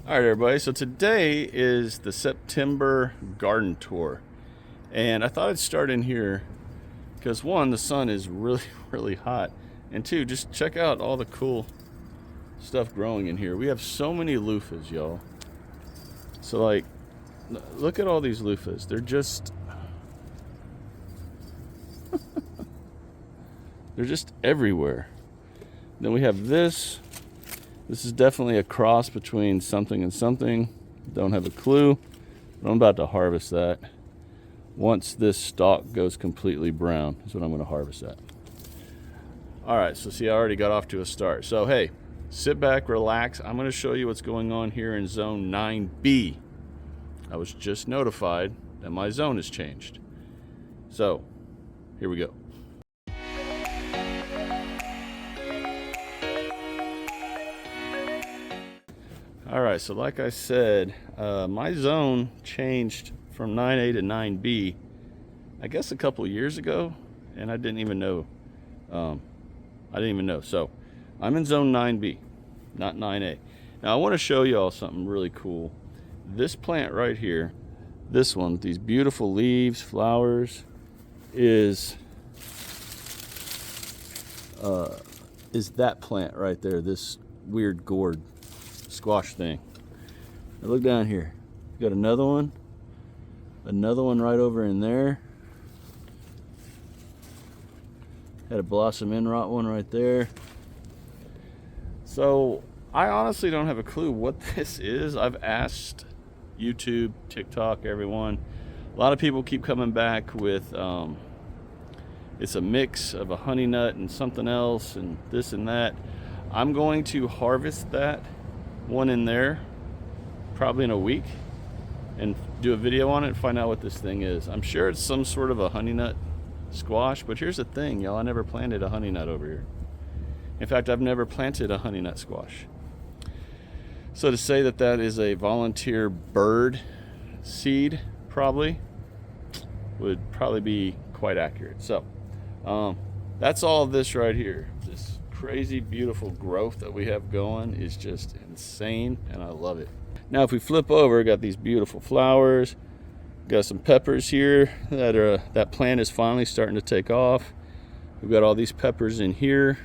All right, everybody. So today is the September garden tour. And I thought I'd start in here because one, the sun is really, really hot. And two, just check out all the cool stuff growing in here. We have so many lofahs, y'all. So like, look at all these lofahs. They're just, they're just everywhere. Then we have this. This is definitely a cross between something and something. Don't have a clue, but I'm about to harvest that. Once this stalk goes completely brown is when I'm going to harvest that. All right, so see, I already got off to a start. So hey, sit back, relax. I'm going to show you what's going on here in zone 9B. I was just notified that my zone has changed. So here we go. All right, so like I said, my zone changed from 9A to 9B, I guess a couple years ago, and I didn't even know. So I'm in zone 9B, not 9A. Now I want to show you all something really cool. This plant right here, this one, these beautiful leaves, flowers, is that plant right there, this weird gourd squash thing. Now look down here. You got another one right over in there. Had a blossom end rot one right there. So I honestly don't have a clue what this is. I've asked YouTube, TikTok, everyone. A lot of people keep coming back with it's a mix of a honey nut and something else and this and that. I'm going to harvest that one in there probably in a week and do a video on it and find out what this thing is. I'm sure it's some sort of a honey nut squash, but here's the thing, y'all, I never planted a honey nut over here. In fact, I've never planted a honey nut squash. So to say that that is a volunteer bird seed would probably be quite accurate. So that's all of this right here. This crazy beautiful growth that we have going is just insane, and I love it. Now if we flip over, got these beautiful flowers, got some peppers here that plant is finally starting to take off. We've got all these peppers in here,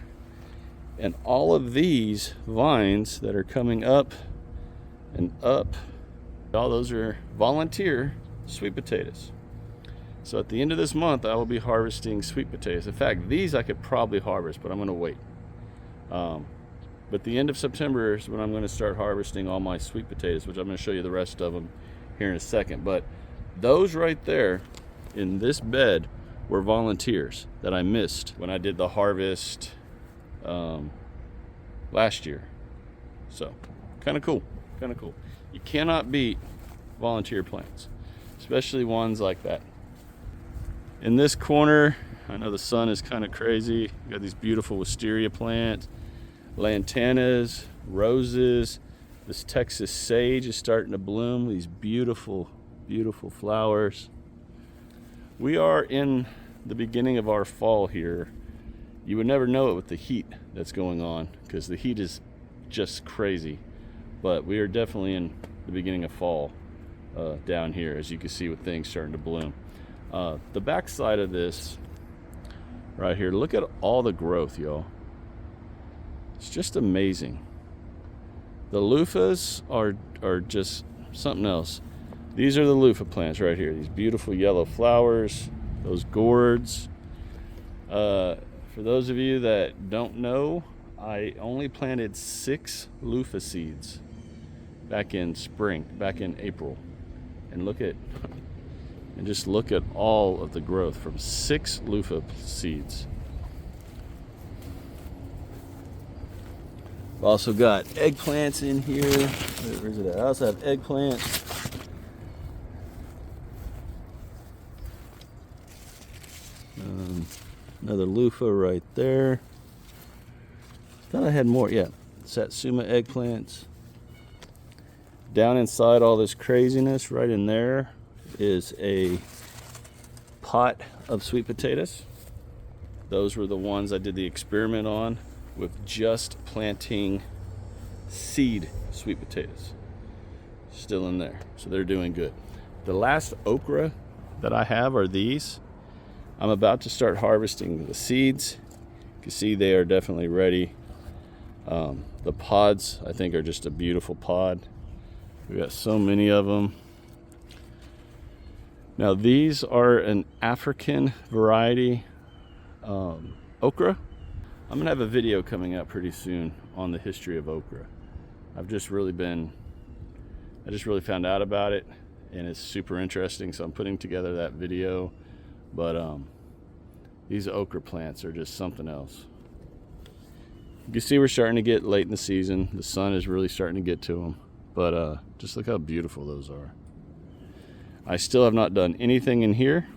and all of these vines that are coming up and up, all those are volunteer sweet potatoes. So at the end of this month I will be harvesting sweet potatoes. In fact, these I could probably harvest, but I'm going to wait. But the end of September is when I'm going to start harvesting all my sweet potatoes, which I'm going to show you the rest of them here in a second. But those right there in this bed were volunteers that I missed when I did the harvest last year. So kind of cool. You cannot beat volunteer plants, especially ones like that. In this corner, I know the sun is kind of crazy. You got these beautiful wisteria plants, lantanas, roses. This Texas sage is starting to bloom. These beautiful, beautiful flowers. We are in the beginning of our fall here. You would never know it with the heat that's going on because the heat is just crazy. But we are definitely in the beginning of fall down here, as you can see with things starting to bloom. The back side of this right here, look at all the growth, y'all. It's just amazing. The lofahs are just something else. These are the loofah plants right here, these beautiful yellow flowers, those gourds. For those of you that don't know, I only planted 6 loofah seeds back in spring, back in April. And just look at all of the growth from 6 loofah seeds. I've also got eggplants in here. Where's it at? I also have eggplants. Another loofah right there. Thought I had more. Yeah, Satsuma eggplants. Down inside all this craziness, right in there, is a pot of sweet potatoes. Those were the ones I did the experiment on with just planting seed sweet potatoes. still in there. So they're doing good. The last okra that I have are these. I'm about to start harvesting the seeds. You can see they are definitely ready. The pods, I think, are just a beautiful pod. We got so many of them. Now these are an African variety okra. I'm gonna have a video coming out pretty soon on the history of okra. I just really found out about it, and it's super interesting, so I'm putting together that video. But these okra plants are just something else. You can see we're starting to get late in the season. The sun is really starting to get to them, but just look how beautiful those are. I still have not done anything in here.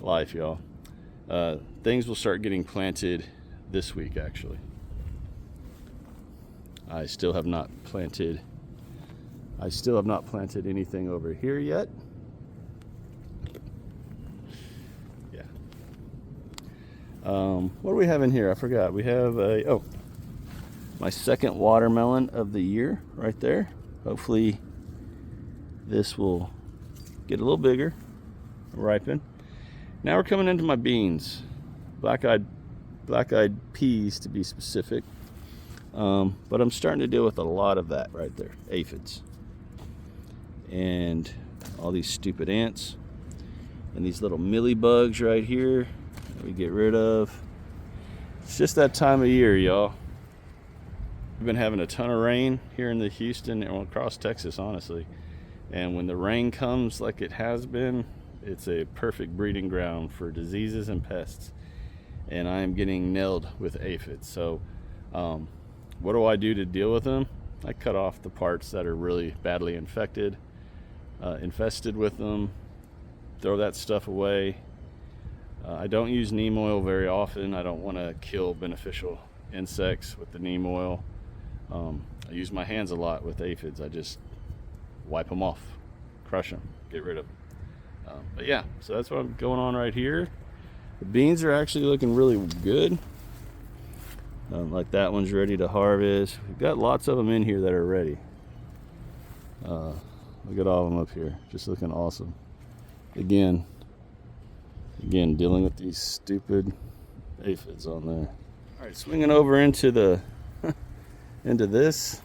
Life, y'all. Things will start getting planted this week, actually. I still have not planted anything over here yet. Yeah. What do we have in here? I forgot. We have my second watermelon of the year right there. Hopefully this will get a little bigger, ripen. Now we're coming into my beans, black-eyed peas to be specific. But I'm starting to deal with a lot of that right there, aphids, and all these stupid ants, and these little mealybugs right here that we get rid of. It's just that time of year, y'all. We've been having a ton of rain here in the Houston and across Texas, honestly. And when the rain comes like it has been, it's a perfect breeding ground for diseases and pests. And I am getting nailed with aphids. So what do I do to deal with them? I cut off the parts that are really badly infested with them, throw that stuff away. I don't use neem oil very often. I don't want to kill beneficial insects with the neem oil. I use my hands a lot with aphids. I just wipe them off, crush them, get rid of them. But yeah, so that's what's going on right here. The beans are actually looking really good. Like that one's ready to harvest. We've got lots of them in here that are ready. Look at all of them up here, just looking awesome. Again, dealing with these stupid aphids on there. All right, swinging over into the into this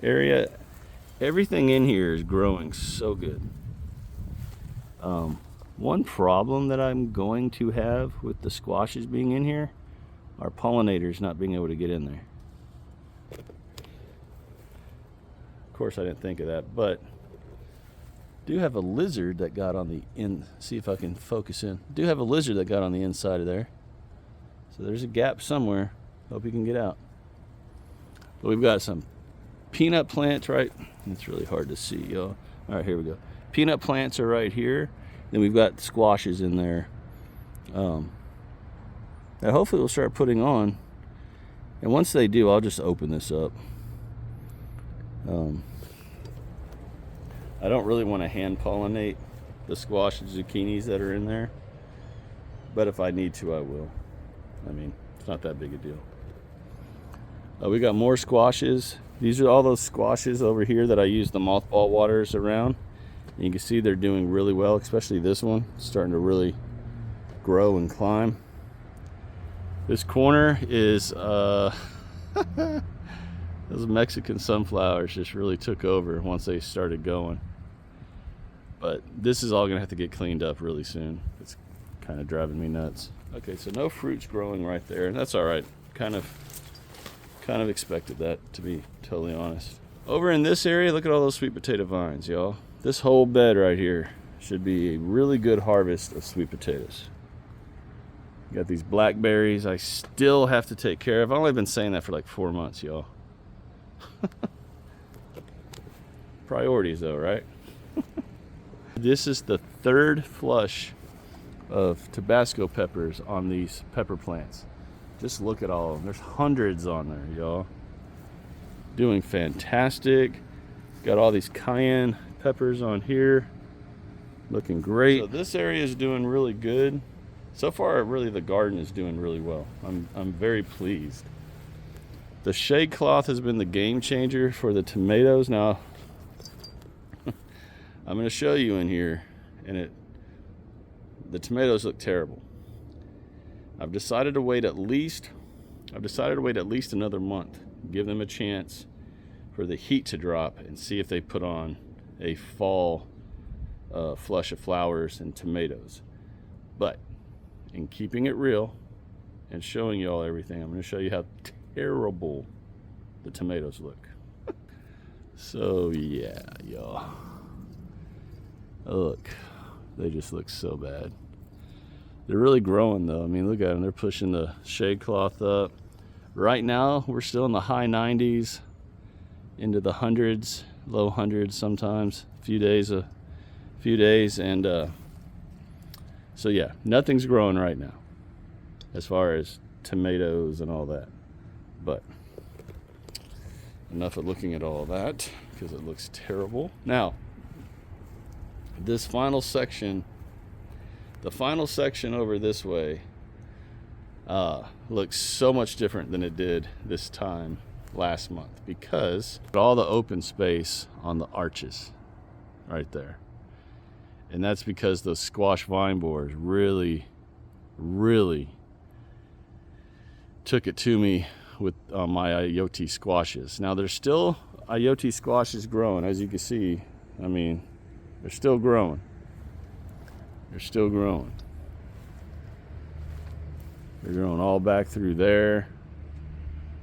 area. Everything in here is growing so good. One problem that I'm going to have with the squashes being in here are pollinators not being able to get in there. Of course, I didn't think of that, but do have a lizard that got on the see if I can focus in. Do have a lizard that got on the inside of there. So there's a gap somewhere. Hope he can get out. But we've got some peanut plants, right? It's really hard to see, y'all. All right, here we go. Peanut plants are right here. Then we've got squashes in there. That hopefully we'll start putting on. And once they do, I'll just open this up. I don't really want to hand pollinate the squash and zucchinis that are in there, but if I need to, I will. I mean, it's not that big a deal. We got more squashes. These are all those squashes over here that I use the mothball waters around. And you can see they're doing really well, especially this one. It's starting to really grow and climb. This corner is those Mexican sunflowers just really took over once they started going. But this is all gonna have to get cleaned up really soon. It's kind of driving me nuts. Okay, so no fruits growing right there, and that's all right. Kind of expected that, to be totally honest. Over in this area, look at all those sweet potato vines, y'all. This whole bed right here should be a really good harvest of sweet potatoes. Got these blackberries I still have to take care of. I've only been saying that for like 4 months, y'all. Priorities though, right? This is the third flush of Tabasco peppers on these pepper plants. Just look at all of them. There's hundreds on there, y'all. Doing fantastic. Got all these cayenne peppers on here. Looking great. So this area is doing really good. So far, really, the garden is doing really well. I'm very pleased. The shade cloth has been the game changer for the tomatoes. Now, I'm going to show you in here, and the tomatoes look terrible. I've decided to wait at least another month, give them a chance for the heat to drop, and see if they put on a fall flush of flowers and tomatoes. But in keeping it real and showing you all everything, I'm going to show you how terrible the tomatoes look. So yeah, y'all, look, they just look so bad. They're really growing though. I mean, look at them. They're pushing the shade cloth up. Right now, we're still in the high 90s, into the hundreds, low hundreds sometimes. A few days, and so yeah, nothing's growing right now as far as tomatoes and all that. But enough of looking at all that, because it looks terrible. Now, this final section, the final section over this way, looks so much different than it did this time last month, because all the open space on the arches right there. And that's because those squash vine borers really took it to me with my IoT squashes. Now there's still IoT squashes growing, as you can see. I mean, they're still growing. They're still growing. They're growing all back through there.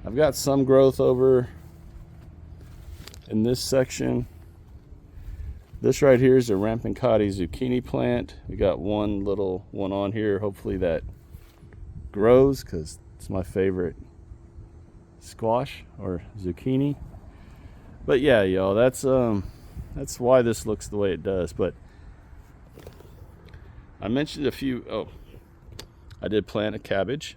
I've got some growth over in this section. This right here is a Rampincati zucchini plant. We got one little one on here. Hopefully that grows, because it's my favorite squash or zucchini. But yeah, y'all, that's why this looks the way it does. But I mentioned I did plant a cabbage.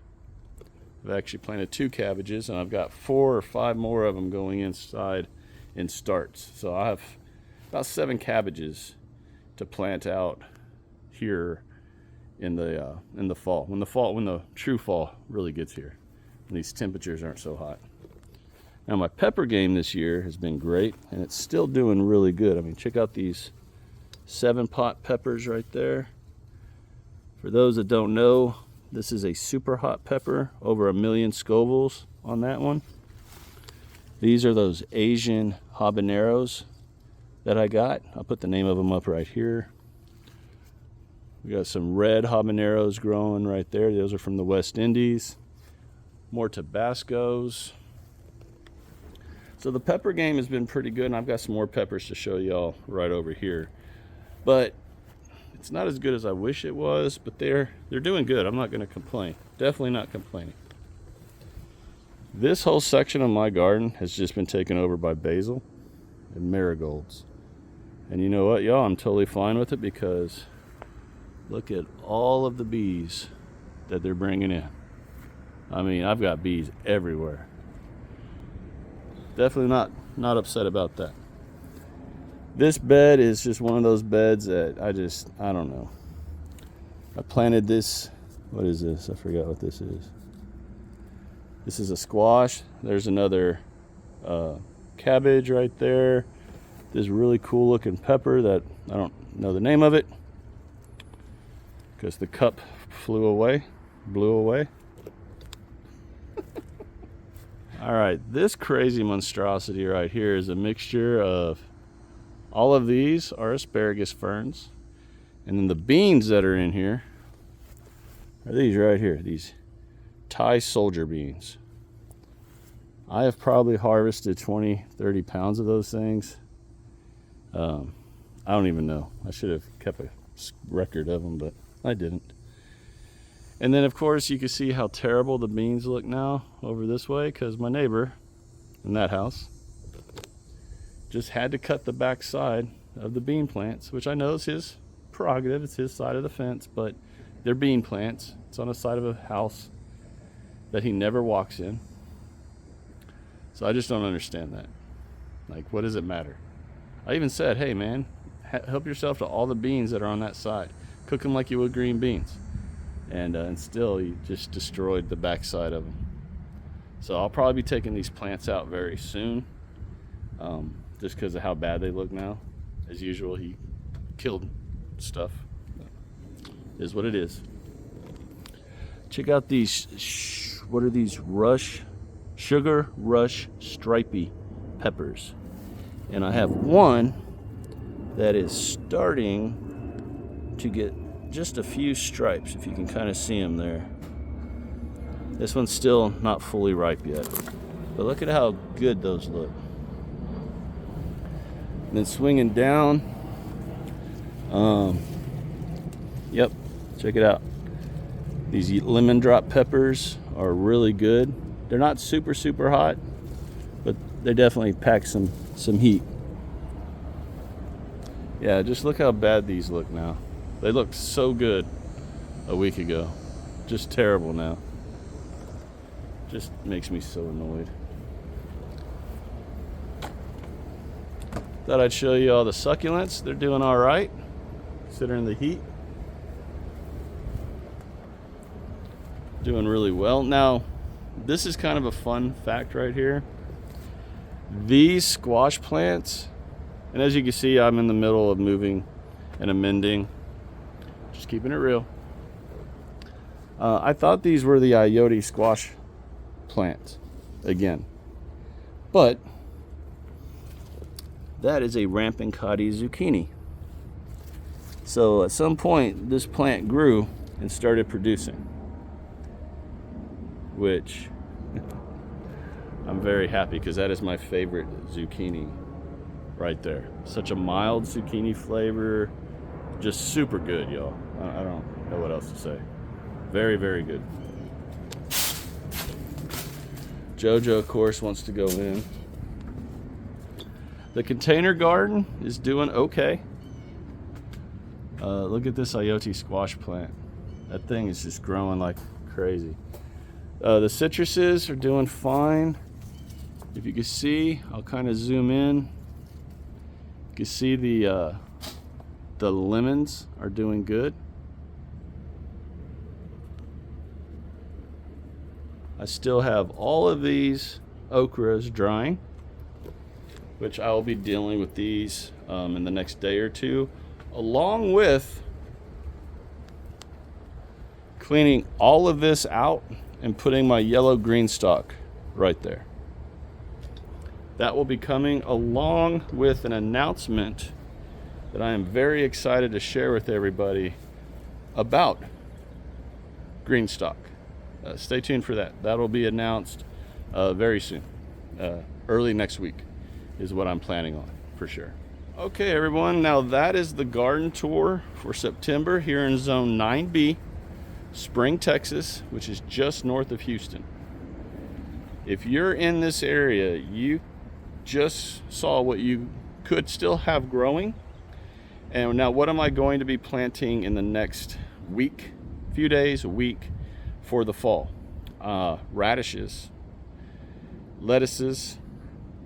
I've actually planted 2 cabbages, and I've got 4 or 5 more of them going inside in starts. So I have about 7 cabbages to plant out here in the fall. When the true fall really gets here, and these temperatures aren't so hot. Now my pepper game this year has been great, and it's still doing really good. I mean, check out these 7-pot peppers right there. For those that don't know, this is a super hot pepper, over 1 million Scovilles on that one. These are those Asian habaneros that I got. I'll put the name of them up right here. We got some red habaneros growing right there. Those are from the West Indies. More Tabascos. So the pepper game has been pretty good, and I've got some more peppers to show y'all right over here. But it's not as good as I wish it was, but they're doing good. I'm not going to complain. Definitely not complaining. This whole section of my garden has just been taken over by basil and marigolds. And you know what, y'all? I'm totally fine with it, because look at all of the bees that they're bringing in. I mean, I've got bees everywhere. Definitely not upset about that. This bed is just one of those beds that I don't know. I planted this. What is this? I forgot what this is. This is a squash. There's another cabbage right there. This really cool looking pepper that I don't know the name of it, because the cup blew away. All right, this crazy monstrosity right here is a mixture of, all of these are asparagus ferns, and then the beans that are in here are these right here, these Thai soldier beans. I have probably harvested 20-30 pounds of those things. I don't even know. I should have kept a record of them, but I didn't. And then of course you can see how terrible the beans look now over this way, because my neighbor in that house just had to cut the back side of the bean plants, which I know is his prerogative. It's his side of the fence, but they're bean plants. It's on the side of a house that he never walks in. So I just don't understand that. Like, what does it matter? I even said, hey man, help yourself to all the beans that are on that side. Cook them like you would green beans. And still, he just destroyed the backside of them. So I'll probably be taking these plants out very soon, just because of how bad they look now. As usual, he killed stuff. Is what it is. Check out these, what are these? Sugar Rush Stripey peppers. And I have one that is starting to get just a few stripes, if you can kind of see them there. This one's still not fully ripe yet, but look at how good those look. And then swinging down, yep, check it out. These lemon drop peppers are really good. They're not super hot, but they definitely pack some heat. Yeah, just look how bad these look now. They looked so good a week ago. Just terrible now. Just makes me so annoyed. Thought I'd show you all the succulents. They're doing all right, considering the heat. Doing really well. Now, this is kind of a fun fact right here. These squash plants, and as you can see, I'm in the middle of moving and amending. Just keeping it real. I thought these were the Iote squash plants again, but that is a Rampincati zucchini. So at some point this plant grew and started producing, which I'm very happy, because that is my favorite zucchini right there. Such a mild zucchini flavor, just super good, y'all. I don't know what else to say. Very good. Jojo, of course, wants to go in. The container garden is doing okay. Look at this Iote squash plant. That thing is just growing like crazy. The citruses are doing fine. If you can see, I'll kind of zoom in. You can see the lemons are doing good. I still have all of these okras drying, which I will be dealing with these in the next day or two, along with cleaning all of this out and putting my yellow green stalk right there. That will be coming along with an announcement that I am very excited to share with everybody about green stalk. Stay tuned for that. That'll be announced very soon. Early next week is what I'm planning on, for sure. Okay, everyone, now that is the garden tour for September here in Zone 9B, Spring, Texas, which is just north of Houston. If you're in this area, you just saw what you could still have growing. And now what am I going to be planting in the next week, few days, a week, for the fall? Radishes, lettuces,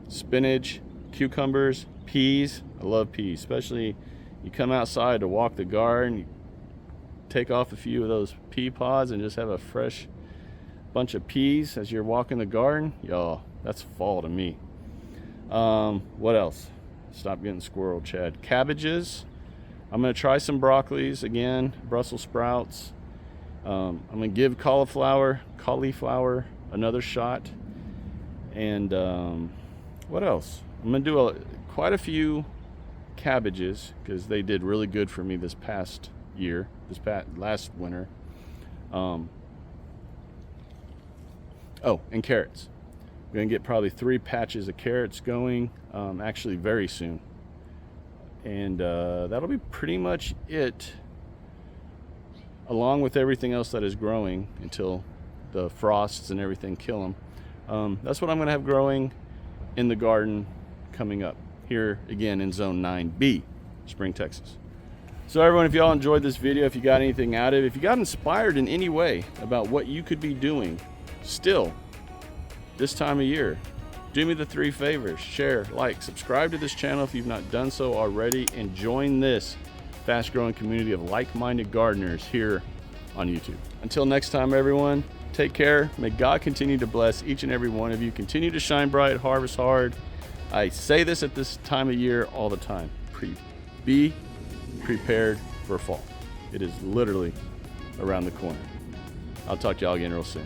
spinach, cucumbers, peas. I love peas, especially you come outside to walk the garden, you take off a few of those pea pods and just have a fresh bunch of peas as you're walking the garden. Y'all, that's fall to me. What else? Stop getting squirrel, Chad. Cabbages. I'm going to try some broccolis again, Brussels sprouts. I'm going to give cauliflower another shot. And what else? I'm going to do quite a few cabbages, because they did really good for me this past year, last winter. Oh, and carrots. We're going to get probably 3 patches of carrots going actually very soon. And that'll be pretty much it, along with everything else that is growing until the frosts and everything kill them. That's what I'm going to have growing in the garden coming up here again in Zone 9B, Spring, Texas. So everyone, if y'all enjoyed this video, if you got anything out of it, if you got inspired in any way about what you could be doing still this time of year, do me the 3 favors: share, like, subscribe to this channel if you've not done so already, and join this fast growing community of like-minded gardeners here on YouTube. Until next time, everyone, Take care. May God continue to bless each and every one of you. Continue to shine bright, harvest hard. I say this at this time of year all the time. Be prepared for fall. It is literally around the corner. I'll talk to y'all again real soon.